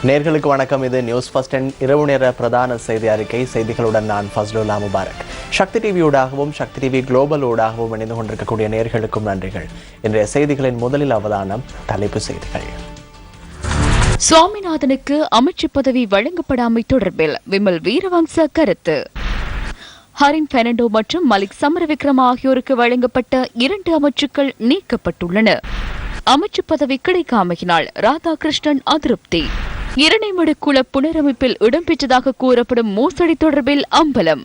நேர்களுக்கு வணக்கம். இது நியூஸ் ஃபர்ஸ்ட் இரவு நேர பிரதான செய்தி அறிக்கை. செய்திகளுடன் நான் ஃபஸ்லுல்லா முபாரக். சக்தி டிவியூடாகவும் சக்தி டிவி குளோபல் ஊடாகவும் இணைந்து கொண்டிருக்கக்கூடிய நேர்களுக்கும் நன்றிகள். இன்றைய செய்திகளின் முதலில் அவதானம் தலைப்பு செய்திகள். சுவாமிநாதனுக்கு அமைச்சு பதவி வழங்கப்படாமை தொடர்பில் விமல் வீரவங்ச கருத்து. ஹரின் பெர்னாண்டோ மற்றும் மலிக் சமரவிக்ரம ஆகியோருக்கு வழங்கப்பட்ட 2 அமைச்சுக்கள் நீக்கப்பட்டுள்ளன. அமைச்சு பதவி கிடைக்காமையினால் ராதாகிருஷ்ணன் அதிருப்தி. இரணைமடு குள புனரமைப்பில் இடம்பெற்றதாக கூறப்படும் மோசடி தொடர்பில் அம்பலம்.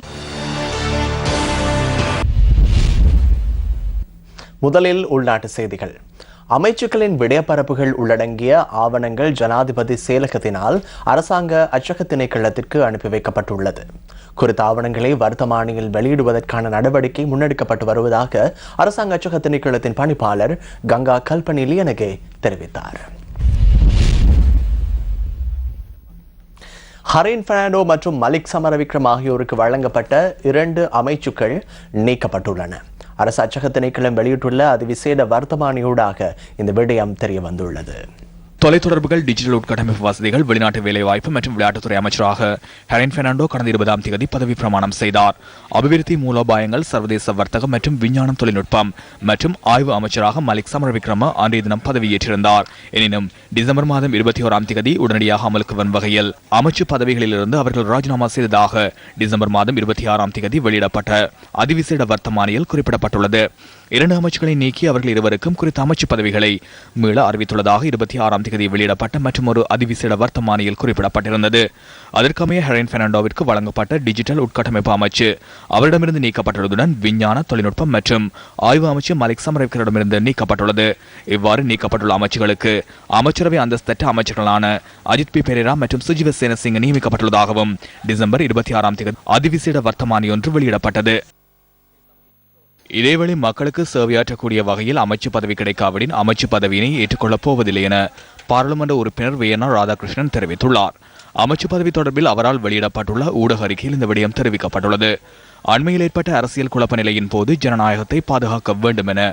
முதலில் உள்நாட்டு செய்திகள். அமைச்சுக்களின் விடயப்பரப்புகள் உள்ளடங்கிய ஆவணங்கள் ஜனாதிபதி செயலகத்தினால் அரசாங்க அச்சக திணைக்களத்திற்கு அனுப்பி வைக்கப்பட்டுள்ளது. குறித்த ஆவணங்களை வர்த்தமானியில் வெளியிடுவதற்கான நடவடிக்கை முன்னெடுக்கப்பட்டு வருவதாக அரசாங்க அச்சக திணைக்களத்தின் பணிப்பாளர் கங்கா கல்பனி லியனகே தெரிவித்தார். ஹரின் பெர்னாண்டோ மற்றும் மலிக் சமரவிக்ரம் ஆகியோருக்கு வழங்கப்பட்ட 2 அமைச்சுக்கள் நீக்கப்பட்டுள்ளன. அரசு அச்சக திணைக்களம் வெளியிட்டுள்ள அதிவிசேட வர்த்தமானியூடாக இந்த விடயம் தெரிய வந்துள்ளது. தொலைத்தொடர்புகள், டிஜிட்டல் உட்கட்டமைப்பு வசதிகள், வெளிநாட்டு வேலைவாய்ப்பு மற்றும் விளையாட்டுத்துறை அமைச்சராக ஹரின் பெர்னாண்டோ கடந்த 20ஆம் தேதி பதவி பிரமாணம் செய்தார். அபிவிருத்தி மூலோபாயங்கள், சர்வதேச வர்த்தகம் மற்றும் விஞ்ஞானம் தொழில்நுட்பம் மற்றும் ஆய்வு அமைச்சராக மலிக் சமரவிக்ரம அன்றைய தினம் பதவியேற்றிருந்தார். எனினும் டிசம்பர் மாதம் 21ஆம் தேதி உடனடியாக அமலுக்கு வரும் வகையில் அமைச்சு பதவிகளிலிருந்து அவர்கள் ராஜினாமா செய்ததாக டிசம்பர் மாதம் 26ஆம் தேதி வெளியிடப்பட்ட அதிவிசேட வர்த்தமானியில் குறிப்பிடப்பட்டுள்ளது. 2 அமைச்சுக்களை நீக்கி அவர்கள் இருவருக்கும் குறித்த அமைச்சு பதவிகளை மீள அறிவித்துள்ளதாக 26ஆம் தேதி வெளியிடப்பட்ட மற்றும் ஒரு அதிவிசேட வர்த்தமானியில் குறிப்பிடப்பட்டிருந்தது. அதற்கமைய ஹரின் பெர்னாண்டோவிற்கு வழங்கப்பட்ட டிஜிட்டல் உட்கட்டமைப்பு அமைச்சு அவரிடமிருந்து நீக்கப்பட்டுள்ளதுடன் விஞ்ஞான தொழில்நுட்பம் மற்றும் ஆய்வு அமைச்சு மலிக் சமரவிக்ரமிடமிருந்து நீக்கப்பட்டுள்ளது. இவ்வாறு நீக்கப்பட்டுள்ள அமைச்சுகளுக்கு அமைச்சரவை அந்தஸ்தற்ற அமைச்சர்களான அஜித் பி பெரேரா மற்றும் சுஜிவ சேனசிங்க நியமிக்கப்பட்டுள்ளதாகவும் டிசம்பர் 26ஆம் தேதி அதிவிசேட வர்த்தமானி ஒன்று வெளியிடப்பட்டது. இதேவேளை மக்களுக்கு சேவையாற்றக்கூடிய வகையில் அமைச்சு பதவி கிடைக்காவிடின் அமைச்சு பதவியினை ஏற்றுக்கொள்ளப் போவதில்லை என பாராளுமன்ற உறுப்பினர் வேணா ராதாகிருஷ்ணன் தெரிவித்துள்ளார். அமைச்சு பதவி தொடர்பில் அவரால் வெளியிடப்பட்டுள்ள ஊடக அறிக்கையில் இந்த விடயம் தெரிவிக்கப்பட்டுள்ளது. அண்மையில் ஏற்பட்ட அரசியல் குழப்ப நிலையின் போது ஜனநாயகத்தை பாதுகாக்க வேண்டும் என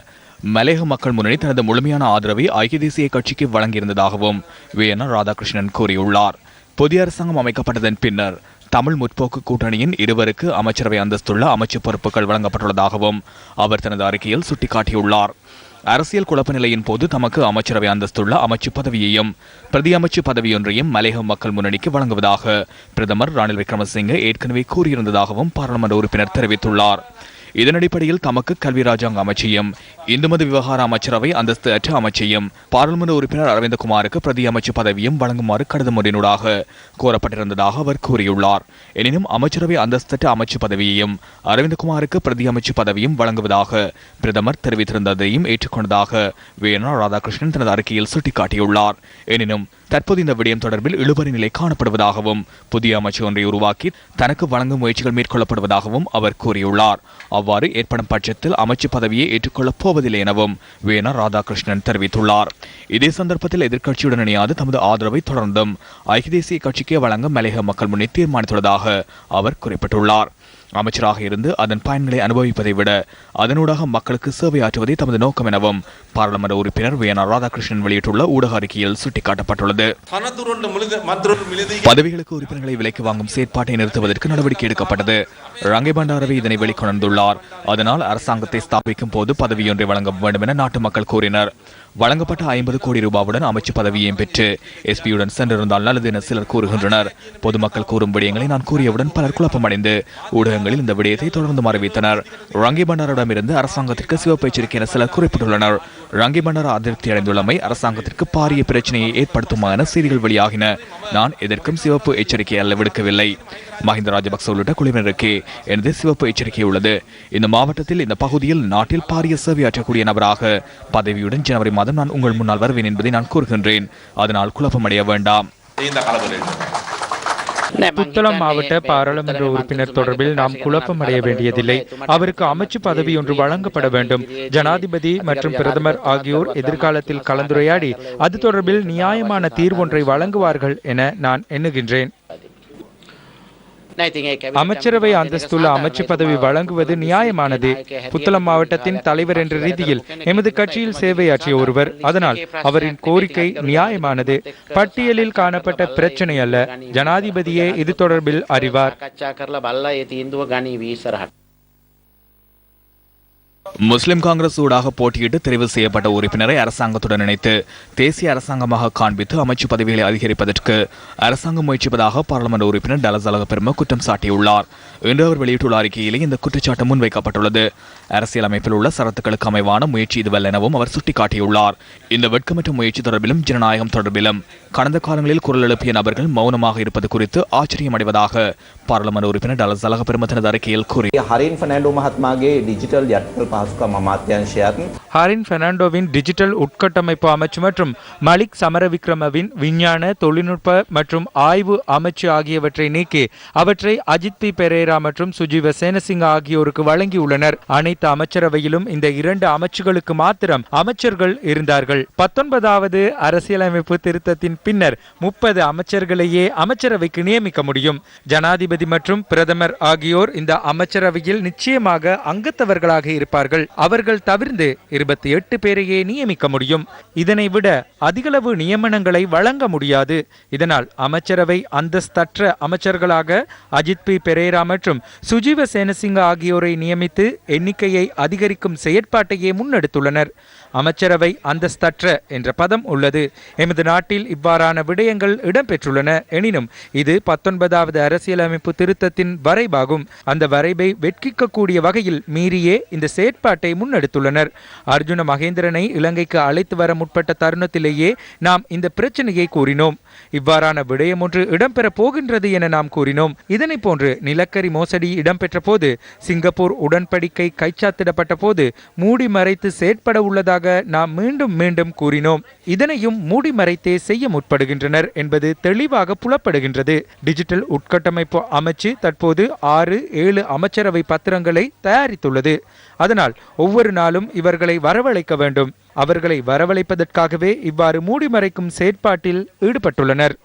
மலையக மக்கள் முன்னணி தனது முழுமையான ஆதரவை ஐக்கிய தேசிய கட்சிக்கு வழங்கியிருந்ததாகவும் வேணா ராதாகிருஷ்ணன் கூறியுள்ளார். புதிய அரசாங்கம் அமைக்கப்பட்டதன் பின்னர் தமிழ் முற்போக்கு கூட்டணியின் இருவருக்கு அமைச்சரவை அந்தஸ்துள்ள அமைச்சு பொறுப்புகள் வழங்கப்பட்டுள்ளதாகவும் அவர் தனது அறிக்கையில் சுட்டிக்காட்டியுள்ளார். அரசியல் குழப்ப நிலையின் போது தமக்கு அமைச்சரவை அந்தஸ்துள்ள அமைச்சு பதவியையும் பிரதி அமைச்சு பதவியொன்றையும் மலையக மக்கள் முன்னணிக்கு வழங்குவதாக பிரதமர் ரணில் விக்ரமசிங்கே ஏற்கனவே கூறியிருந்ததாகவும் பாராளுமன்ற உறுப்பினர் தெரிவித்துள்ளார். இதன் அடிப்படையில் தமக்கு கல்வி ராஜாங்க அமைச்சையும் இந்துமத விவகார அமைச்சரவை அந்தஸ்து அற்ற அமைச்சையும் பாராளுமன்ற உறுப்பினர் அரவிந்தகுமாருக்கு பிரதி அமைச்சு பதவியும் வழங்குமாறு கடிதம் ஒன்றினூடாக கோரப்பட்டிருந்ததாக அவர் கூறியுள்ளார். எனினும் அமைச்சரவை அந்தஸ்தற்ற அமைச்சு பதவியையும் அரவிந்தகுமாருக்கு பிரதி அமைச்சு பதவியும் வழங்குவதாக பிரதமர் தெரிவித்திருந்ததையும் ஏற்றுக்கொண்டதாக வேணா ராதாகிருஷ்ணன் தனது அறிக்கையில் சுட்டிக்காட்டியுள்ளார். எனினும் தற்போது இந்த விடயம் தொடர்பில் இழுபறி நிலை காணப்படுவதாகவும் புதிய அமைச்சு ஒன்றை உருவாக்கி தனக்கு வழங்கும் முயற்சிகள் மேற்கொள்ளப்படுவதாகவும் அவர் கூறியுள்ளார். அவ்வாறு ஏற்படும் பட்சத்தில் அமைச்சு பதவியை ஏற்றுக்கொள்ளப் போவதில்லை எனவும் வேணா ராதாகிருஷ்ணன் தெரிவித்துள்ளார். இதே சந்தர்ப்பத்தில் எதிர்க்கட்சியுடன் இணையாது தமது ஆதரவை தொடர்ந்தும் ஐக்கிய தேசிய கட்சிக்கே வழங்க மலையக மக்கள் முன்னணி தீர்மானித்துள்ளதாக அவர் குறிப்பிட்டுள்ளார். அமைச்சராக இருந்து அதன் பயன்களை அனுபவிப்பதை விட அதனூடாக மக்களுக்கு சேவையாற்றுவதே தமது நோக்கம் எனவும் பாராளுமன்ற உறுப்பினர் வேணா ராதாகிருஷ்ணன் வெளியிட்டுள்ள ஊடக அறிக்கையில் சுட்டிக்காட்டப்பட்டுள்ளது. பதவிகளுக்கு உறுப்பினர்களை விலைக்கு வாங்கும் செயற்பாட்டை நிறுத்துவதற்கு நடவடிக்கை எடுக்கப்பட்டது. ரங்கை பண்டாரவை இதனை வெளிக்கொணர்ந்துள்ளார். அதனால் அரசாங்கத்தை ஸ்தாபிக்கும் போது பதவியொன்றை வழங்க வேண்டும் என நாட்டு மக்கள் கூறினர். வழங்கப்பட்ட 50 கோடி ரூபாவுடன் அமைச்சு பதவியையும் பெற்று எஸ்பியுடன் சென்றிருந்தால் நல்லது என சிலர் கூறுகின்றனர். பொதுமக்கள் கூறும் விடயங்களை நான் கூறியவுடன் பலர் குழப்பமடைந்து ஊடகங்களில் இந்த விடயத்தை தொடர்ந்து அறிவித்தனர். ரங்கை பண்டாரிடமிருந்து அரசாங்கத்திற்கு சிவப்பு எச்சரிக்கை என சிலர் குறிப்பிட்டுள்ளனர். ரங்கை பண்டார அதிருப்தி அடைந்துள்ளமை அரசாங்கத்திற்கு பாரிய பிரச்சனையை ஏற்படுத்துமா என செய்திகள் வெளியாகின. நான் எதற்கும் சிவப்பு எச்சரிக்கை அல்ல விடுக்கவில்லை. மஹிந்த ராஜபக்ச உள்ளிட்ட குழுவினருக்கு எனது சிவப்பு எச்சரிக்கை உள்ளது. இந்த மாவட்டத்தில் இந்த பகுதியில் நாட்டில் பாரிய சேவையாற்றக்கூடிய நபராக பதவியுடன் ஜனவரி மாதம் நான் உங்கள் முன்னால் வருவேன் என்பதை நான் கூறுகின்றேன். அதனால் குழப்பமடைய வேண்டாம். புத்தளம் மாவட்ட பாராளுமன்ற உறுப்பினர் தொடர்பில் நாம் குழப்பமடைய வேண்டியதில்லை. அவருக்கு அமைச்சு பதவி ஒன்று வழங்கப்பட வேண்டும். ஜனாதிபதி மற்றும் பிரதமர் ஆகியோர் எதிர்காலத்தில் கலந்துரையாடி அது தொடர்பில் நியாயமான தீர்வொன்றை வழங்குவார்கள் என நான் எண்ணுகின்றேன். அமைச்சரவை அந்தஸ்துள்ள அமைச்சு பதவி வழங்குவது நியாயமானது. புத்தளம் மாவட்டத்தின் தலைவர் என்ற ரீதியில் எமது கட்சியில் சேவையாற்றிய ஒருவர், அதனால் அவரின் கோரிக்கை நியாயமானது. பட்டியலில் காணப்பட்ட பிரச்சனை அல்ல. ஜனாதிபதியே இது தொடர்பில் அறிவார். முஸ்லிம் காங்கிரஸ் ஊடாக போட்டியிட்டு தெரிவு செய்யப்பட்ட உறுப்பினரை அரசாங்கத்துடன் இணைத்து தேசிய அரசாங்கமாக காண்பித்து அமைச்சு பதவிகளை அதிகரிப்பதற்கு அரசாங்கம் முயற்சிப்பதாக பாராளுமன்ற உறுப்பினர் டலஸ் பெரும குற்றம் சாட்டியுள்ளார். இன்று அவர் வெளியிட்டுள்ள அறிக்கையிலே இந்த குற்றச்சாட்டு முன்வைக்கப்பட்டுள்ளது. அரசியலமைப்பில் உள்ள சரத்துக்களுக்கு அமைவான முயற்சி இதுவல்ல எனவும் அவர் சுட்டிக்காட்டியுள்ளார். இந்த வெட்கமற்ற முயற்சி தொடர்பிலும் ஜனநாயகம் தொடர்பிலும் கடந்த காலங்களில் குரல் எழுப்பிய நபர்கள் மௌனமாக இருப்பது குறித்து ஆச்சரியம் அடைவதாக பாராளுமன்ற உறுப்பினர் டலஸ் பெரும தனது அறிக்கையில் கூறினார். ஹரின் பெர்னாண்டோவின் டிஜிட்டல் உட்கட்டமைப்பு அமைச்சு மற்றும் மலிக் சமரவிக்ரமவின் விஞ்ஞான தொழில்நுட்ப மற்றும் ஆய்வு அமைச்சு ஆகியவற்றை நீக்கி அவற்றை அஜித் பி பெரேரா மற்றும் சுஜீவ சேனசிங்க ஆகியோருக்கு வழங்கியுள்ளனர். அனைத்து அமைச்சரவையிலும் இந்த 2 அமைச்சுகளுக்கு மாத்திரம் அமைச்சர்கள் இருந்தார்கள். 19வது அரசியலமைப்பு திருத்தத்தின் பின்னர் 30 அமைச்சர்களையே அமைச்சரவைக்கு நியமிக்க முடியும். ஜனாதிபதி மற்றும் பிரதமர் ஆகியோர் இந்த அமைச்சரவையில் நிச்சயமாக அங்கத்தவர்களாக இருப்பார்கள். அவர்கள் தவிர்த்து 28 பேரையே நியமிக்க முடியும். இதனை விட அதிகளவு நியமனங்களை வழங்க முடியாது. இதனால் அமைச்சரவை அந்தஸ்தற்ற அமைச்சர்களாக அஜித் பி பெரேரா மற்றும் சுஜீவ சேனசிங்க ஆகியோரை நியமித்து எண்ணிக்கையை அதிகரிக்கும் செயற்பாட்டையே முன்னெடுத்துள்ளனர். அமைச்சரவை அந்தஸ்தற்ற என்ற பதம் உள்ளது. எமது நாட்டில் இவ்வாறான விடயங்கள் இடம்பெற்றுள்ளன. எனினும் இது 19வது அரசியலமைப்பு திருத்தத்தின் வரைபாகும். அந்த வரைபை வெட்கிக்கக்கூடிய வகையில் மீறியே இந்த செயற்பாட்டை முன்னெடுத்துள்ளனர். அர்ஜுன மகேந்திரனை இலங்கைக்கு அழைத்து வர முற்பட்ட தருணத்திலேயே நாம் இந்த பிரச்சனையை கூறினோம். இவ்வாறான விடயம் ஒன்று இடம்பெற போகின்றது என நாம் கூறினோம். இதனை போன்று நிலக்கரி மோசடி இடம்பெற்ற போது, சிங்கப்பூர் உடன்படிக்கை கைச்சாத்திடப்பட்ட போது மூடி மறைத்து செயற்பட உள்ளதாக நாம் மீண்டும் மீண்டும் கூறினோம். இதனையும் மூடி மறைத்தே செய்ய முற்படுகின்றனர் என்பது தெளிவாக புலப்படுகின்றது. டிஜிட்டல் உட்கட்டமைப்பு அமைச்சு தற்போது 6-7 அமைச்சரவை பத்திரங்களை தயாரித்துள்ளது. அதனால் ஒவ்வொரு நாளும் இவர்களை வரவழைக்க வேண்டும். அவர்களை வரவழைப்பதற்காகவே இவ்வாறு மூடி மறைக்கும் செயற்பாட்டில் ஈடுபட்டுள்ளனர்.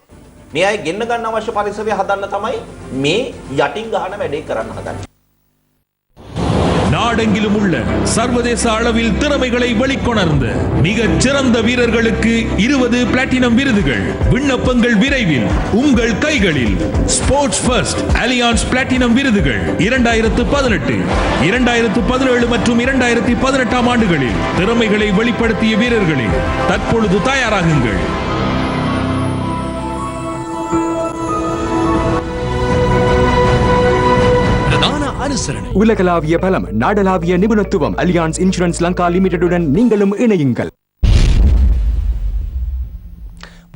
நாடெங்கிலும் உள்ள சர்வதேச அளவில் திறமைகளை வெளிக்கொணர்ந்த மிகச் சிறந்த வீரர்களுக்கு 20 பிளாட்டினம் விருதுகள். விண்ணப்பங்கள் விரைவில் உங்கள் கைகளில். ஸ்போர்ட்ஸ் ஃபர்ஸ்ட் அலியான்ஸ் பிளாட்டினம் விருதுகள் 2018, 2017 மற்றும் 2018 ஆண்டுகளில் திறமைகளை வெளிப்படுத்திய வீரர்களே, தற்பொழுது தயாராகுங்கள். உலகளாவிய பலம், நாடளாவிய நிபுணத்துவம். அலியான்ஸ் இன்சூரன்ஸ் லங்கா லிமிடெடுடன் நீங்களும் இணையுங்கள்.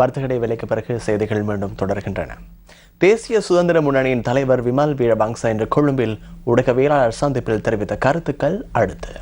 வர்த்தக விலைக்கு பிறகு செய்திகள் மீண்டும் தொடர்கின்றன. தேசிய சுதந்திர முன்னணியின் தலைவர் விமல் வீரவங்ச இன்று கொழும்பில் ஊடகவியலாளர் சந்திப்பில் தெரிவித்த கருத்துக்கள் அடுத்து.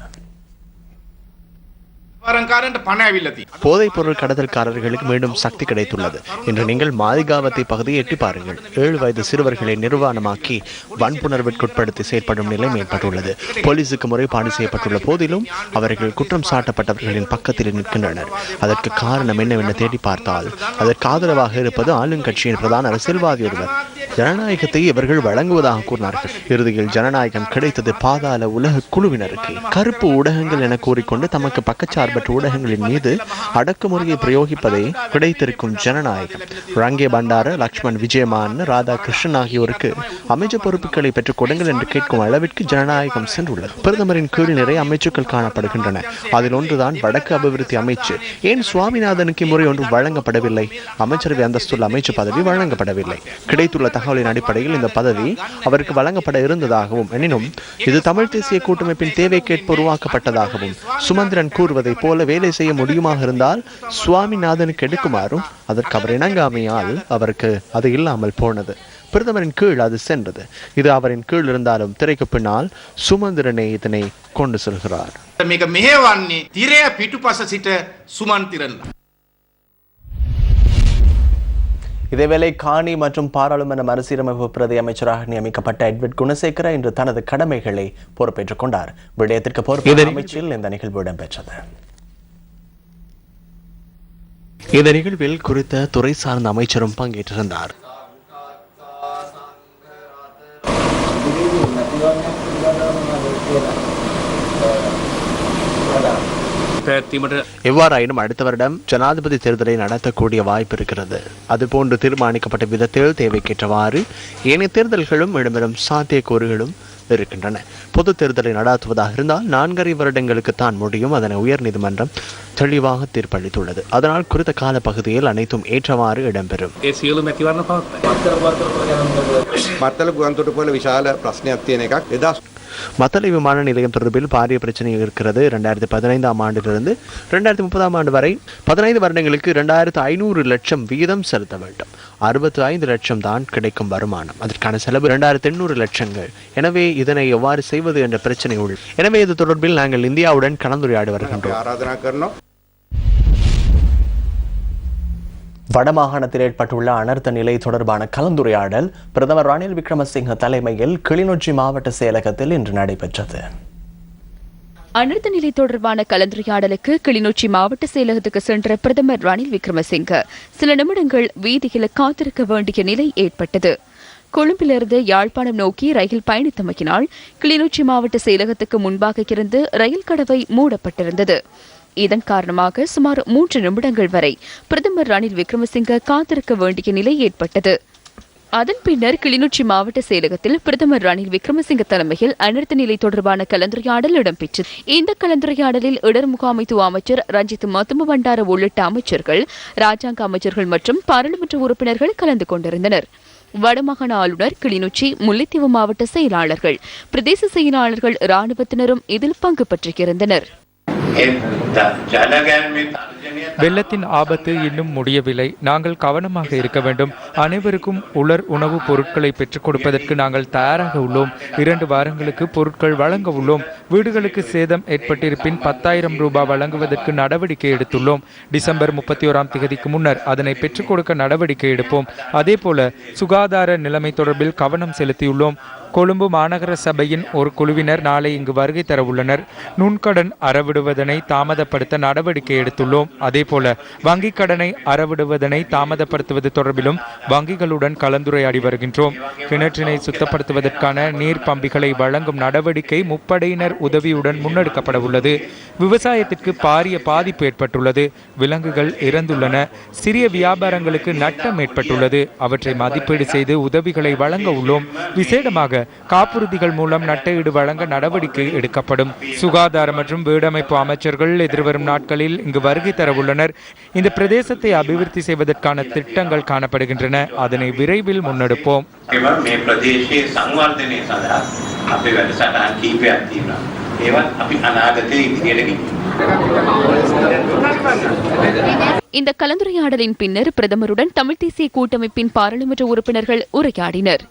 போதைப் பொருள் கடத்தல்காரர்களுக்கு மீண்டும் சக்தி கிடைத்துள்ளது. இன்று நீங்கள் மாதிகாவத்தை பகுதியை எட்டி பாருங்கள். 7 வயது சிறுவர்களை நிர்வாணமாக்கி வன்புணர்விற்குட்படுத்தி செயற்படும் நிலை மேம்பட்டுள்ளது. போலீசுக்கு முறைப்பாடு செய்யப்பட்டுள்ள போதிலும் அவர்கள் குற்றம் சாட்டப்பட்டவர்களின் பக்கத்தில் நிற்கின்றனர். அதற்கு காரணம் என்னவென்று தேடி பார்த்தால் அதற்கு ஆதரவாக இருப்பது ஆளுங்கட்சியின் பிரதான அரசியல்வாதி ஒருவர். ஜனநாயகத்தை இவர்கள் வழங்குவதாக கூறினார்கள். இறுதியில் ஜனநாயகம் கிடைத்தது பாதாள உலக குழுவினருக்கு. கருப்பு ஊடகங்கள் என கூறிக்கொண்டு தமக்கு பக்கச்சார்பற்ற ஊடகங்களின் மீது அடக்குமுறையை பிரயோகிப்பதே கிடைத்திருக்கும் ஜனநாயகம். ரங்கே பண்டார, லக்ஷ்மண் விஜயமான், ராதாகிருஷ்ணன் ஆகியோருக்கு அமைச்சு பொறுப்புகளை பெற்றுக் கொடுங்கள் என்று கேட்கும் அளவிற்கு ஜனநாயகம் சென்றுள்ளது. பிரதமரின் கீழ் நிறைய அமைச்சுக்கள் காணப்படுகின்றன. அதில் ஒன்றுதான் வடக்கு அபிவிருத்தி அமைச்சு. ஏன் சுவாமிநாதனுக்கு முறை ஒன்றும் வழங்கப்படவில்லை? அமைச்சரவை அந்தஸ்துள்ள அமைச்சு பதவி வழங்கப்படவில்லை. கிடைத்துள்ள தகவலின் அடிப்படையில் இந்த பதவி அவருக்கு வழங்கப்பட இருந்ததாகவும், எனினும் இது தமிழ் தேசிய கூட்டமைப்பின் தேவைக்கேற்ப உருவாக்கப்பட்டதாகவும் சுமந்திரன் கூறுவதை போல வேலை செய்ய முடியுமாக இருந்தால் சுவாமிநாதனுக்கு எடுக்குமாறும் அதற்கு அவர் இணங்காமையால் அவருக்கு அது இல்லாமல் போனது. பிரதமரின் கீழ் அது சென்றது. இது அவரின் கீழ் இருந்தாலும் திரைக்கு பின்னால் சுமந்திரனை இதனை கொண்டு செல்கிறார். இதேவேளை காணி மற்றும் பாராளுமன்ற மறுசீரமைப்பு பிரதி அமைச்சராக நியமிக்கப்பட்ட எட்வர்ட் குணசேகர இன்று தனது கடமைகளை பொறுப்பேற்றுக் கொண்டார். விடயத்திற்கு பொறுப்பு அமைச்சில் இந்த நிகழ்வு இடம்பெற்றது. இந்த நிகழ்வில் குறித்த துறை சார்ந்த அமைச்சரும் பங்கேற்றிருந்தார். எவ்வாறாயினும் அடுத்த வருடம் ஜனாதிபதி தேர்தலை நடத்தக்கூடிய வாய்ப்பு இருக்கிறது. அதுபோன்று தீர்மானிக்கப்பட்ட விதத்தில் தேவைக்கேற்றவாறு ஏனைய தேர்தல்களும் இடம்பெறும் சாத்தியக்கூறுகளும் இருக்கின்றன. பொது தேர்தலை நடாத்துவதாக இருந்தால் 4.5 வருடங்களுக்கு தான் முடியும். அதனை உயர்நீதிமன்றம் தெளிவாக தீர்ப்பளித்துள்ளது. அதனால் குறித்த கால பகுதியில் அனைத்தும் ஏற்றவாறு இடம்பெறும். மத்தளை விமான நிலையம் தொடர்பில் பாரிய பிரச்சனை இருக்கிறது. 2015ஆம் ஆண்டிலிருந்து 2030ஆம் ஆண்டு வரை 15 வருடங்களுக்கு 2500 லட்சம் வீதம் செலுத்த வேண்டும். 65 லட்சம் தான் கிடைக்கும் வருமானம். அதற்கான செலவு 2800 லட்சங்கள். எனவே இதனை எவ்வாறு செய்வது என்ற பிரச்சனை உள்ளது. எனவே இது தொடர்பில் நாங்கள் இந்தியாவுடன் கலந்துரையாடி வருகின்றோம். வடமாகாணத்தில் ஏற்பட்டுள்ள அனர்த்த நிலை தொடர்பான கலந்துரையாடல் பிரதமர் ரணில் விக்ரமசிங்க தலைமையில் கிளிநொச்சி மாவட்ட செயலகத்தில் இன்று நடைபெற்றது. அனர்த்த நிலை தொடர்பான கலந்துரையாடலுக்கு கிளிநொச்சி மாவட்ட செயலகத்துக்கு சென்ற பிரதமர் ரணில் விக்ரமசிங்க சில நிமிடங்கள் வீதியில் காத்திருக்க வேண்டிய நிலை ஏற்பட்டது. கொழும்பிலிருந்து யாழ்ப்பாணம் நோக்கி ரயில் பயணித்தமையினால் கிளிநொச்சி மாவட்ட செயலகத்துக்கு முன்பாக இருந்து ரயில் கடவை மூடப்பட்டிருந்தது. இதன் காரணமாக சுமார் 3 நிமிடங்கள் வரை பிரதமர் ரணில் விக்ரமசிங்க காத்திருக்க வேண்டிய நிலை ஏற்பட்டது. அதன் பின்னர் கிளிநொச்சி மாவட்ட செயலகத்தில் பிரதமர் ரணில் விக்ரமசிங்க தலைமையில் அனர்த்த நிலை தொடர்பான கலந்துரையாடல் இடம்பெற்றது. இந்த கலந்துரையாடலில் இடர் முகாமைத்துவ அமைச்சர் ரஞ்சித் மத்தும பண்டார உள்ளிட்ட அமைச்சர்கள், ராஜாங்க அமைச்சர்கள் மற்றும் பாராளுமன்ற உறுப்பினர்கள் கலந்து கொண்டிருந்தனர். வடமாகாண ஆளுநர், கிளிநொச்சி, முல்லைத்தீவு மாவட்ட செயலாளர்கள், பிரதேச செயலாளர்கள், இராணுவத்தினரும் இதில் பங்கு பற்றியிருந்தனர். வெள்ளத்தின் ஆபத்து இன்னும் முடியவில்லை. நாங்கள் கவனமாக இருக்க வேண்டும். அனைவருக்கும் உலர் உணவுப் பொருட்களை பெற்றுக் கொடுப்பதற்கு நாங்கள் தயாராக உள்ளோம். 2 வாரங்களுக்கு பொருட்கள் வழங்க உள்ளோம். வீடுகளுக்கு சேதம் ஏற்பட்டிருப்பின் 10,000 ரூபாய் வழங்குவதற்கு நடவடிக்கை எடுத்துள்ளோம். டிசம்பர் 31ஆம் தேதிக்கு முன்னர் அதனை பெற்றுக் கொடுக்க நடவடிக்கை எடுப்போம். அதேபோல சுகாதார நிலைமை தொடர்பில் கவனம் செலுத்தியுள்ளோம். கொழும்பு மாநகர சபையின் ஒரு குழுவினர் நாளை இங்கு வருகை தர உள்ளனர். நுண்கடன் அறவிடுவதனை தாமதப்படுத்த நடவடிக்கை எடுத்துள்ளோம். அதேபோல வங்கிக் கடனை அறவிடுவதனை தாமதப்படுத்துவது தொடர்பிலும் வங்கிகளுடன் கலந்துரையாடி வருகின்றோம். கிணற்றினை சுத்தப்படுத்துவதற்கான நீர் பம்பிகளை வழங்கும் நடவடிக்கை முப்படையினர் உதவியுடன் முன்னெடுக்கப்பட உள்ளது. விவசாயத்திற்கு பாரிய பாதிப்பு ஏற்பட்டுள்ளது. விலங்குகள் இறந்துள்ளன. சிறிய வியாபாரங்களுக்கு நட்டம் ஏற்பட்டுள்ளது. அவற்றை மதிப்பீடு செய்து உதவிகளை வழங்க உள்ளோம். விசேடமாக காப்புறுதிகள் மூலம் நட்டஈடு வழங்க நடவடிக்கை எடுக்கப்படும். சுகாதார மற்றும் வீடமைப்பு அமைச்சர்கள் எதிர்வரும் நாட்களில் இங்கு வருகை தர உள்ளனர். இந்த பிரதேசத்தை அபிவிருத்தி செய்வதற்கான திட்டங்கள் காணப்படுகின்றன. அதனை விரைவில் முன்னெடுப்போம். இந்த கலந்துரையாடலின் பின்னர் பிரதமருடன் தமிழ் தேசிய கூட்டமைப்பின் பாராளுமன்ற உறுப்பினர்கள் உரையாடினர்.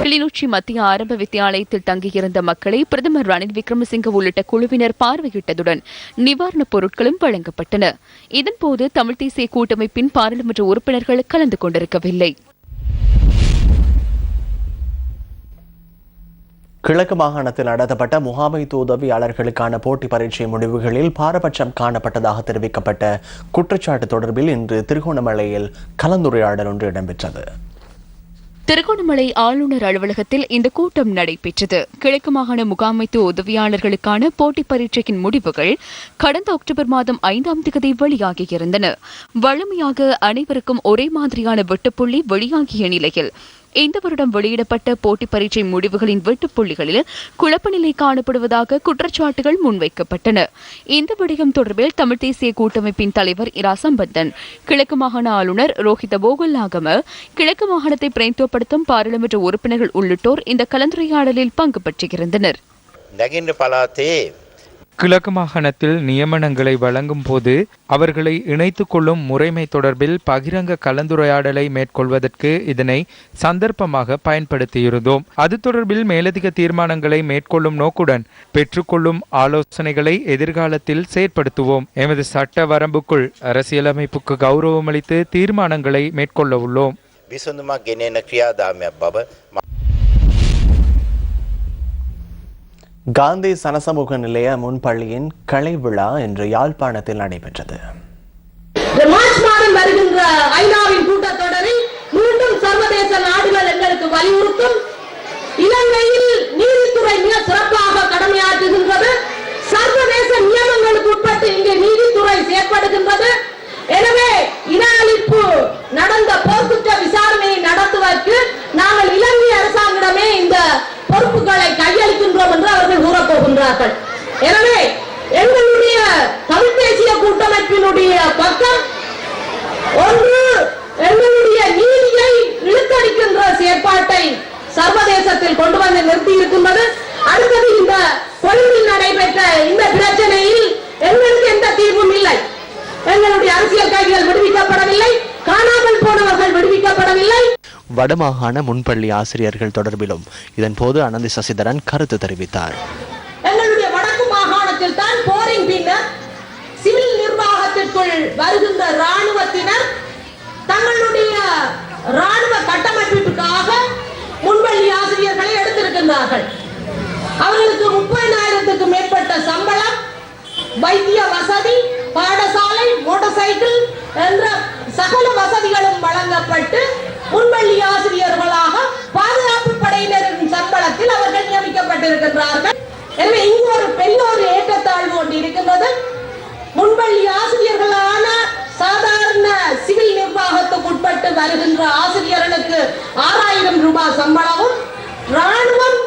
கிளிநொச்சி மத்திய ஆரம்ப வித்தியாலயத்தில் தங்கியிருந்த மக்களை பிரதமர் ரணில் விக்ரமசிங்க உள்ளிட்ட குழுவினர் பார்வையிட்டதுடன் நிவாரணப் பொருட்களும் வழங்கப்பட்டன. இதன்போது தமிழ் தேசிய கூட்டமைப்பின் பாராளுமன்ற உறுப்பினர்கள் கலந்து கொண்டிருக்கவில்லை. கிழக்கு மாகாணத்தில் நடத்தப்பட்ட முகாமைத்துவ உதவியாளர்களுக்கான போட்டி பரீட்சை முடிவுகளில் பாரபட்சம் காணப்பட்டதாக தெரிவிக்கப்பட்ட குற்றச்சாட்டு தொடர்பில் இன்று திருகோணமலையில் கலந்துரையாடல் ஒன்று இடம்பெற்றது. திருகோணமலை ஆளுநர் அலுவலகத்தில் இந்த கூட்டம் நடைபெற்றது. கிழக்கு மாகாண முகாமைத்துவ உதவியாளர்களுக்கான போட்டி பரீட்சையின் முடிவுகள் கடந்த அக்டோபர் மாதம் 5ஆம் தேதி வெளியாகியிருந்தன. வழமையாக அனைவருக்கும் ஒரே மாதிரியான வெட்டுப்புள்ளி வெளியாகிய நிலையில் இந்த வருடம் வெளியிடப்பட்ட போட்டி பரீட்சை முடிவுகளின் வெட்டுப்புள்ளிகளில் குழப்ப நிலை காணப்படுவதாக குற்றச்சாட்டுகள் முன்வைக்கப்பட்டன. இந்த விடயம் தொடர்பில் தமிழ் தேசிய கூட்டமைப்பின் தலைவர் இரா சம்பந்தன், கிழக்கு மாகாண ஆளுநர் ரோஹித போகல்லாகம, கிழக்கு மாகாணத்தை பிரதிநிதித்துவப்படுத்தும் பாராளுமன்ற உறுப்பினர்கள் உள்ளிட்டோர் இந்த கலந்துரையாடலில் பங்கு பெற்றிருந்தனர். கிழக்கு மாகாணத்தில் நியமனங்களை வழங்கும் போது அவர்களை இணைத்துக் கொள்ளும் முறைமை தொடர்பில் பகிரங்க கலந்துரையாடலை மேற்கொள்வதற்கு இதனை சந்தர்ப்பமாக பயன்படுத்தியிருந்தோம். அது தொடர்பில் மேலதிக தீர்மானங்களை மேற்கொள்ளும் நோக்குடன் பெற்றுக்கொள்ளும் ஆலோசனைகளை எதிர்காலத்தில் செயற்படுத்துவோம். எமது சட்ட வரம்புக்குள் அரசியலமைப்புக்கு கௌரவமளித்து தீர்மானங்களை மேற்கொள்ள உள்ளோம். காந்தி சனசமூக நிலைய முன்பள்ளியின் கலை விழா இன்று யாழ்ப்பாணத்தில் நடைபெற்றது. வருகின்ற ஐநாவின் கூட்டத்தொடரில் மீண்டும் சர்வதேச நாடுகள் எங்களுக்கு வலியுறுத்தும். இலங்கையில் நீதித்துறை மிக சிறப்பாக கடமையாற்றுகின்றது. சர்வதேச நியமங்களுக்கு உட்பட்டு இங்கே நீதித்துறை செயற்படுகின்றது. எனவே இன அழிப்பு நடந்த போர்க்குற்ற விசாரணையை நடத்துவதற்கு நாங்கள் இலங்கை அரசாங்கமே இந்த பொறுப்புகளை கையளிக்கின்றோம் என்று அவர்கள் கூறப்போகின்றார்கள். எனவே எங்களுடைய தமிழ் தேசிய கூட்டமைப்பினுடைய பக்கம் ஒன்று, எங்களுடைய நீதியை இழுத்தடிக்கின்ற செயற்பாட்டை சர்வதேசத்தில் கொண்டு வந்து நிறுத்தி இருக்கின்றது. அடுத்தது இந்த கொழும்பில் நடைபெற்ற இந்த பிரச்சனையில் எங்களுக்கு எந்த தீர்வும் இல்லை. எங்களுடைய அரசியல் கைதிகள் விடுவிக்கப்படவில்லை, காணாமல் போனவர்கள் விடுவிக்கப்படவில்லை. வடமாகாண முன்பள்ளி ஆசிரியர்கள் தொடர்பிலும் இதன் போது அனந்தி சசிதரன் கருத்து தெரிவித்தார். எங்களுடைய வடக்கு மாகாணத்தில் தான் போரின் பின்னர் சிவில் நிர்வாகத்திற்குள் வருகின்ற ராணுவத்தினர் தங்களுடைய ராணுவ கட்டமைப்பிற்காக முன்பள்ளி ஆசிரியர்களை எடுத்திருக்கின்றார்கள். அவர்களுக்கு 30,000க்கு மேற்பட்ட சம்பளம், வைத்திய வசதி, பாடசாலை, மோட்டார் சைக்கிள் என்ற சகல வசதிகளும் வழங்கப்பட்டு முன்பள்ளி ஆசிரியர்களாக பாதுகாப்பு படையினரின் சம்பளத்தில் அவர்கள் நியமிக்கப்பட்டிருக்கின்றார்கள். எனவே இங்கு ஒரு பெரிய ஒரு ஏற்றத்தாழ்வு ஒன்று இருக்கின்றது. முன்பள்ளி ஆசிரியர்களான சாதாரண சிவில் நிர்வாகத்துக்கு உட்பட்டு வருகின்ற ஆசிரியர்களுக்கு 6,000 ரூபாய் சம்பளமும், ராணுவம்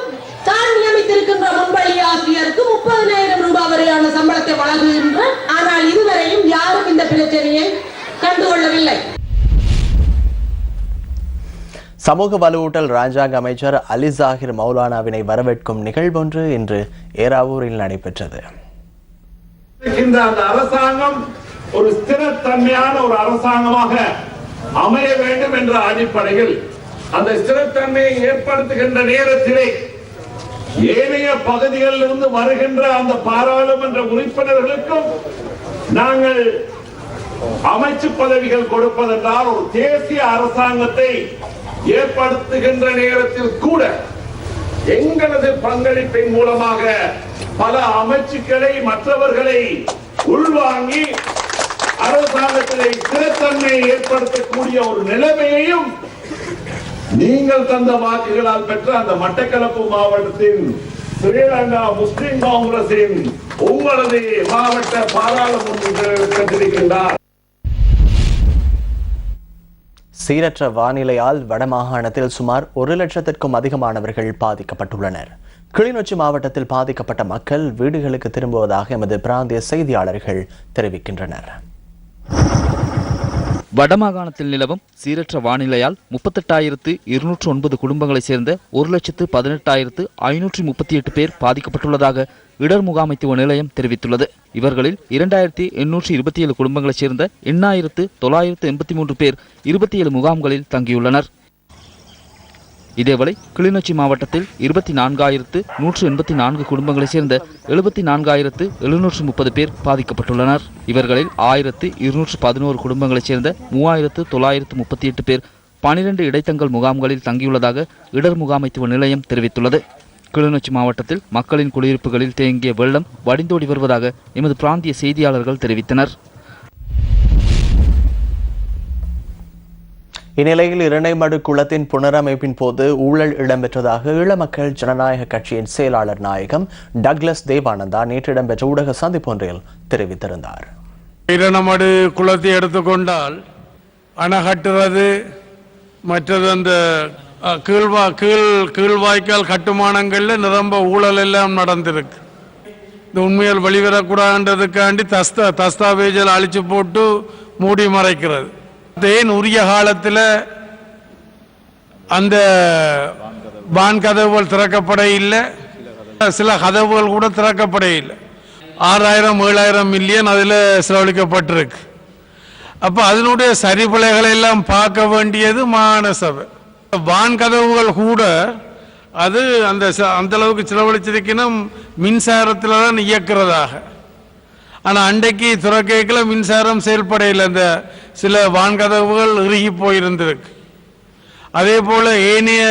தான் நியமித்திருக்கின்ற முன்பள்ளி ஆசிரியருக்கு 30,000 ரூபாய் வரையான சம்பளத்தை வழங்குகின்ற. ஆனால் இதுவரையும் யாரும் இந்த பிரச்சனையை கண்டுகொள்ளவில்லை. சமூக வலுவூட்டல் ராஜாங்க அமைச்சர் அலி ஜாகிர் மௌலானாவினை வரவேற்கும் நிகழ்வொன்று இன்று ஏராவூரில் நடைபெற்றது. இந்த அரசாங்கம் ஒரு ஸ்திரத்தன்மையான ஒரு அரசாங்கமாக அமைய வேண்டும் என்ற அடிப்படையில் அந்த ஸ்திரத்தன்மையை ஏற்படுத்துகின்ற நேரத்திலே ஏனைய பகுதிகளில் இருந்து வருகின்ற அந்த பாராளுமன்ற உறுப்பினர்களுக்கும் நாங்கள் அமைச்சு பதவிகள் கொடுப்பதென்றால் ஒரு தேசிய அரசாங்கத்தை ஏற்படுத்துகின்ற நேரத்தில் கூட எங்களது பங்களிப்பின் மூலமாக பல அமைச்சுக்களை மற்றவர்களை உள்வாங்கி அரசாங்கத்திலே ஸ்திரத்தன்மையை ஏற்படுத்தக்கூடிய ஒரு நிலைமையையும் நீங்கள் தந்த வாக்குகளால் பெற்ற அந்த மட்டக்களப்பு மாவட்டத்தின் ஸ்ரீலங்கா முஸ்லிம் காங்கிரசின் உங்களது மாவட்ட பாராளுமன்ற பெற்றிருக்கின்றார். சீரற்ற வானிலையால் வடமாகாணத்தில் சுமார் 1,00,000க்கும் அதிகமானவர்கள் பாதிக்கப்பட்டுள்ளனர். கிளிநொச்சி மாவட்டத்தில் பாதிக்கப்பட்ட மக்கள் வீடுகளுக்கு திரும்புவதாக எமது பிராந்திய செய்தியாளர்கள் தெரிவிக்கின்றனர். வடமாகாணத்தில் நிலவும் சீரற்ற வானிலையால் 38,209 குடும்பங்களைச் சேர்ந்த 1,18,538 பேர் பாதிக்கப்பட்டுள்ளதாக இடர் முகாமைத்துவ நிலையம் தெரிவித்துள்ளது. இவர்களில் 2,827 குடும்பங்களைச் சேர்ந்த 8,983 பேர் 27 முகாம்களில் தங்கியுள்ளனர். இதேவேளை கிளிநொச்சி மாவட்டத்தில் 24,184 குடும்பங்களைச் சேர்ந்த 74,730 பேர் பாதிக்கப்பட்டுள்ளனர். இவர்களில் 1,211 குடும்பங்களைச் சேர்ந்த 3,938 பேர் 12 இடைத்தங்கல் முகாம்களில் தங்கியுள்ளதாக இடர் முகாமைத்துவ நிலையம் தெரிவித்துள்ளது. கிளிநொச்சி மாவட்டத்தில் மக்களின் குடியிருப்புகளில் தேங்கிய வெள்ளம் வடிந்தோடி வருவதாக எமது பிராந்திய செய்தியாளர்கள் தெரிவித்தனர். இந்நிலையில் இரணைமடு குளத்தின் புனரமைப்பின் போது ஊழல் இடம்பெற்றதாக ஈழமக்கள் ஜனநாயக கட்சியின் செயலாளர் நாயகம் டக்ளஸ் தேவானந்தா நேற்று இடம்பெற்ற ஊடக சந்திப்பு ஒன்றில் தெரிவித்திருந்தார். இரணைமடு குளத்தை எடுத்துக்கொண்டால் அணை கட்டுறது, மற்றது அந்த கீழ்வாய்க்கால் கட்டுமானங்கள்ல நிரம்ப ஊழல் எல்லாம் நடந்திருக்கு. இந்த உண்மையில் வெளிவரக்கூடாதுன்றதுக்காண்டி தஸ்தாவேஜில் அழிச்சு போட்டு மூடி மறைக்கிறது. ஏன் உரிய காலத்தில் அந்த வான் கதவுகள் திறக்கப்பட இல்லை, சில கதவுகள் கூட திறக்கப்பட இல்லை. 6,000-7,000 மில்லியன் அதில் செலவழிக்கப்பட்டிருக்கு. அப்போ அதனுடைய சரிபிழைகளை எல்லாம் பார்க்க வேண்டியது மாகாண சபை. வான் கதவுகள் கூட அது அந்த அளவுக்கு செலவழிச்சிருக்கணும் மின்சாரத்தில் தான் இயக்கிறதாக. ஆனால் அன்றைக்கு துறக்கைக்குள்ள மின்சாரம் செயல்படையில் அந்த சில வான்கதவுகள் இறுகி போயிருந்திருக்கு. அதே போல ஏனைய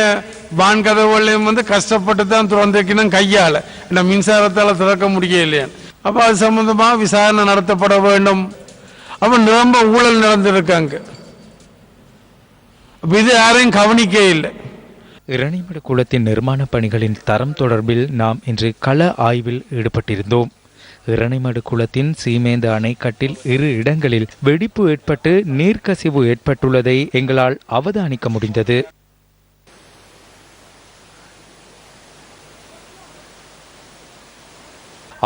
வான்கதவுகளையும் கஷ்டப்பட்டு தான் திறந்திருக்கணும் கையால், மின்சாரத்தால் திறக்க முடியலையா. அப்போ அது சம்பந்தமாக விசாரணை நடத்தப்பட வேண்டும். அப்ப நிரம்ப ஊழல் நடந்திருக்காங்க. இது யாரையும் கவனிக்க இல்லை. இரணைமடு குளத்தின் நிர்மாண பணிகளின் தரம் தொடர்பில் நாம் இன்று கள ஆய்வில் ஈடுபட்டிருந்தோம். இரணைமடு குளத்தின் சீமேந்து அணைக்கட்டில் 2 இடங்களில் வெடிப்பு ஏற்பட்டு நீர்க்கசிவு ஏற்பட்டுள்ளதை எங்களால் அவதானிக்க முடிந்தது.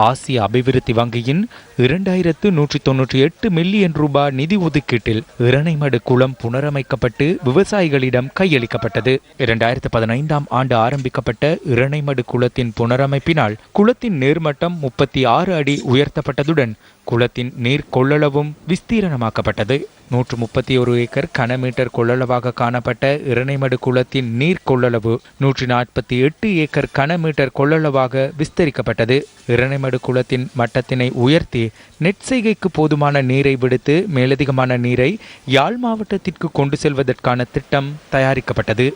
ஆசிய அபிவிருத்தி வங்கியின் 2198 மில்லியன் ரூபாய் நிதி ஒதுக்கீட்டில் இரணைமடு குளம் புனரமைக்கப்பட்டு விவசாயிகளிடம் கையளிக்கப்பட்டது. 2015ஆம் ஆண்டு ஆரம்பிக்கப்பட்ட இரணைமடு குளத்தின் புனரமைப்பினால் குளத்தின் நீர்மட்டம் 36 அடி உயர்த்தப்பட்டதுடன் குளத்தின் நீர் கொள்ளளவும் விஸ்தீரணமாக்கப்பட்டது. 131 ஏக்கர் கனமீட்டர் கொள்ளளவாக காணப்பட்ட இரணைமடு குளத்தின் நீர் கொள்ளளவு 148 ஏக்கர் கனமீட்டர் கொள்ளளவாக விஸ்தரிக்கப்பட்டது. இரணைமடு குளத்தின் மட்டத்தினை உயர்த்தி நெற்செய்கைக்கு போதுமான நீரை விடுத்து மேலதிகமான நீரை யாழ் மாவட்டத்திற்கு கொண்டு செல்வதற்கான திட்டம் தயாரிக்கப்பட்டது.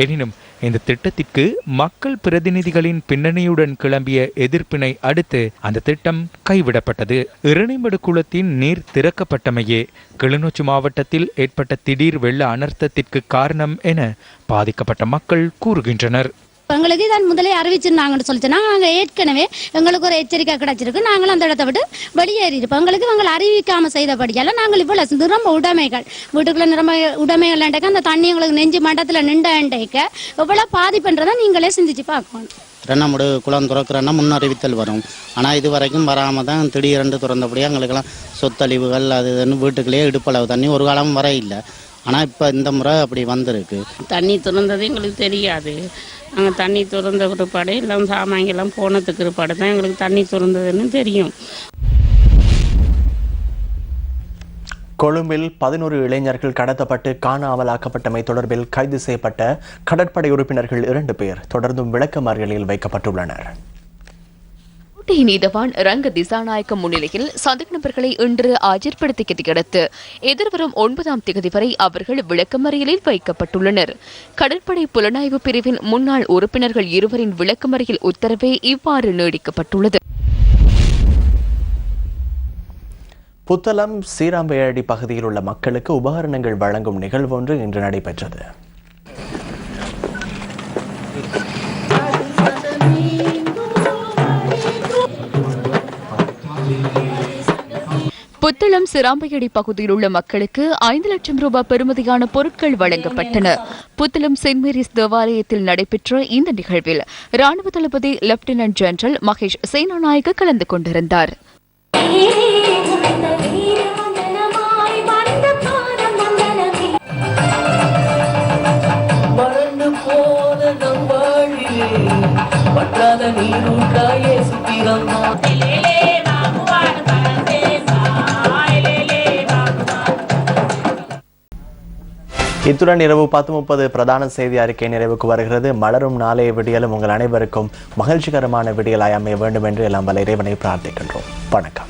எனினும் இந்த திட்டத்திற்கு மக்கள் பிரதிநிதிகளின் பின்னணியுடன் கிளம்பிய எதிர்ப்பினை அடுத்து அந்த திட்டம் கைவிடப்பட்டது. இரணைமடு குளத்தின் நீர் திறக்கப்பட்டமையே கிளிநொச்சி மாவட்டத்தில் ஏற்பட்ட திடீர் வெள்ள அனர்த்தத்திற்கு காரணம் என பாதிக்கப்பட்ட மக்கள் கூறுகின்றனர். எங்களுக்கு இதான் முதலே அறிவிச்சிருந்தாங்கன்னு சொல்லிச்சுன்னா நாங்கள் ஏற்கனவே எங்களுக்கு ஒரு எச்சரிக்கை கிடைச்சிருக்கு. நாங்களும் அந்த இடத்த விட்டு வெளியேறி இருப்போம். எங்களுக்கு இவங்களை அறிவிக்காமல் செய்தபடியால் நாங்கள் இவ்வளோ நிரம்ப உடைமைகள் வீட்டுக்குள்ள நிரம்ப உடைமைகள் அந்த தண்ணி எங்களுக்கு நெஞ்சு மண்டத்தில் நின்றக்க எவ்வளோ பாதிப்புன்றதை நீங்களே சிந்திச்சு பார்க்கணும். இரணைமடு குளம் திறக்கிறன்னா முன்னறிவித்தல் வரும். ஆனால் இது வரைக்கும் வராமல் தான் திடீரென்று திறந்தபடியாக எங்களுக்கெல்லாம் சொத்தழிவுகள் அது இதுன்னு வீட்டுக்குள்ளேயே இடுப்பளவு தண்ணி ஒரு காலம் வர இல்லை. ஆனால் இப்போ இந்த முறை அப்படி வந்திருக்கு. தண்ணி திறந்தது எங்களுக்கு தெரியாது. நாங்கள் தண்ணி திறந்த பிற்பாடு எல்லாம் சாமான்கெல்லாம் போனதுக்கு பிற்பாடு தான் எங்களுக்கு தண்ணி திறந்ததுன்னு தெரியும். கொழும்பில் 11 இளைஞர்கள் கடத்தப்பட்டு காணாமலாக்கப்பட்டமை தொடர்பில் கைது செய்யப்பட்ட கடற்படை உறுப்பினர்கள் 2 பேர் தொடர்ந்தும் விளக்கமறியலில் வைக்கப்பட்டுள்ளனர். நீதவான் ரங்க திசாநாயக்க முன்னிலையில் சந்தேக நபர்களை இன்று ஆஜர்படுத்தியதை அடுத்து எதிர்வரும் 9ஆம் தேதி வரை அவர்கள் விளக்கமறியலில் வைக்கப்பட்டுள்ளனர். கடற்படை புலனாய்வு பிரிவின் முன்னாள் உறுப்பினர்கள் 2 விளக்கமறியல் உத்தரவே இவ்வாறு நீடிக்கப்பட்டுள்ளது. புத்தளம் சீராம்பேயடி பகுதியில் உள்ள மக்களுக்கு உபகரணங்கள் வழங்கும் நிகழ்வு ஒன்று இன்று நடைபெற்றது. புத்தளம் சிராம்பையடி பகுதியில் உள்ள மக்களுக்கு 5 லட்சம் ரூபாய் பெறுமதியான பொருட்கள் வழங்கப்பட்டன. புத்தளம் செயின்ட் மேரிஸ் தேவாலயத்தில் நடைபெற்ற இந்த நிகழ்வில் ராணுவ தளபதி லெப்டினன்ட் ஜெனரல் மகேஷ் சேனாநாயக்க கலந்து கொண்டிருந்தார். இத்துடன் இரவு 10:30 பிரதான செய்தி அறிக்கை நிறைவுக்கு வருகிறது. மலரும் நாளைய விடியலும் உங்கள் அனைவருக்கும் மகிழ்ச்சிகரமான விடியலாய் அமைய வேண்டும் என்று எல்லாம் வல்ல இறைவனை பிரார்த்திக்கின்றோம். வணக்கம்.